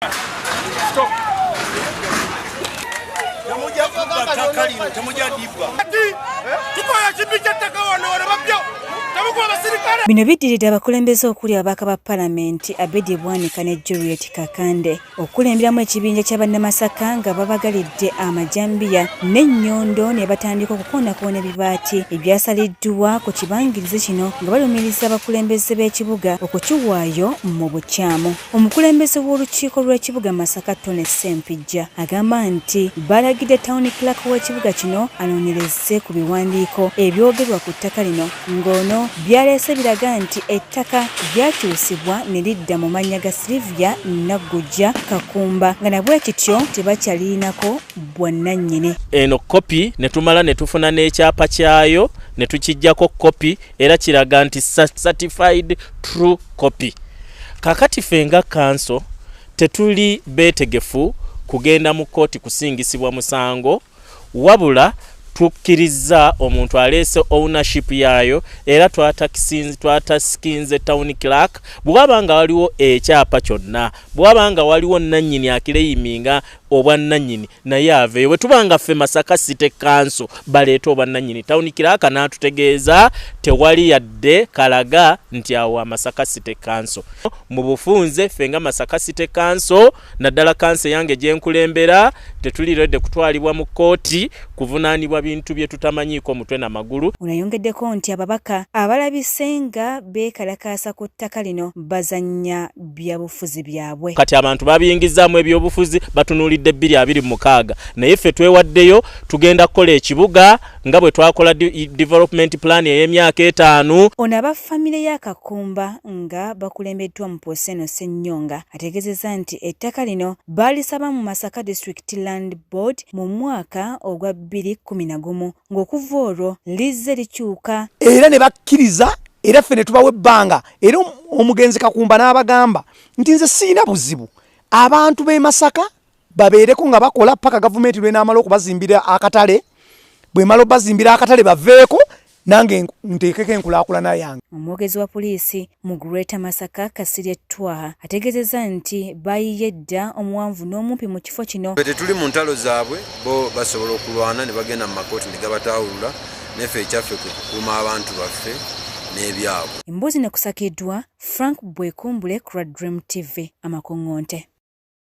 Stop. Temuja dibwa. Tukola kibicha takawana babyo. Bino biddiridde abakulembeze okuli ababaka ba Paalamenti Abedi ne Juliet Kakande okulemberamu ekibinja ky'abannamasaka nga babagalidde amajjambiya n'ennyondo ne batandika okukoonakona ebibaati ebyasaliddwa ku kibangirizi kino nga balumiriza abakulembeze b'ekibuga okukiwaayo mu bukyamu. Omukulembeze w'olukiiko lw'ekibuga Masaka Tone Sempijja agamba nti balagidde Town Clerk w'ekibuga kino anoonyereze ku biwandiiko ebyogerwa ku ttaka lino ng'ono byaleese biraga nti ettaka lyakyusibwa ne lidda mu mannya ga Silivia Naggujja Kakumba nga nabwe kityo tebakyaliinako bwannannyini. Eno kopi ne tumala ne tufuna n'ekyapa kyayo ne tukijjako kopi era kiraga nti certified true copy. Kakati fenga kanso tetuli beetegefu kugenda mu kooti kusingisibwa musango wabula tukkiriza omuntu aleese ownership yayo era twatasikinze Town Clerk bw'abanga waliwo ekyapa kyonna bw'abanga waliwo nannyini akireyiminga obwannannyini naye aveeyo bwe tubanga ffe Masaka City Council baleeta obwannannyini Town Clerk n'atutegeeza tewali yadde kalaga nti awo Masaka City Council. Mu bufunze ffe nga Masaka City Council naddala kanse yange gye nkulembera tetuliredde kutwalibwa mu kooti kuvunaanibwa bintu bye tutamanyiiko mutwe na magulu. Unayongeddeko nti ababaka abalabise nga beekalakaasa ku ttaka lino bazannya byabufuzi byabwe. Kati abantu babiyingizaamu ebyobufuzi batunuulidde 2026 naye ffe twewaddeyo tugenda kukola ekibuga nga bwe twakola development plan ey'emyaka 5. Ono abafamire ya Kakumba nga bakulembeddwa mu Poseno Ssennyonga ategeezezza nti ettaka lino baalisaba mu Masaka District Land Board mu mwaka ogwa 2011 ng'okuva olwo lizze likyuka era ne bakkiriza era ffe ne tubawa ebbanga era omugenzi Kakumba n'abagamba nti nze siina buzibu abantu b'e Masaka babeereko nga bakola paka gavumenti lw'enaamala okubazimbira akatale bwe mala bazimbira akatale baveeko nange nteekeko enkulaakulana yange. Omwogezi wa poliisi mu Greater Masaka Kasirye Twaha ategeezezza nti bayiye dda omuwanvu n'omumpi mu kifo kino. Tetuli mu ntalo zaabwe bo basobola okulwana ne bagenda mu makooti ne gabatawulula neffe ekyaffe kwe kukuuma abantu baffe n'ebyabwe. Emboozi ne kusakiddwa Frank Bwekumbule ku Dream TV Amakongonte.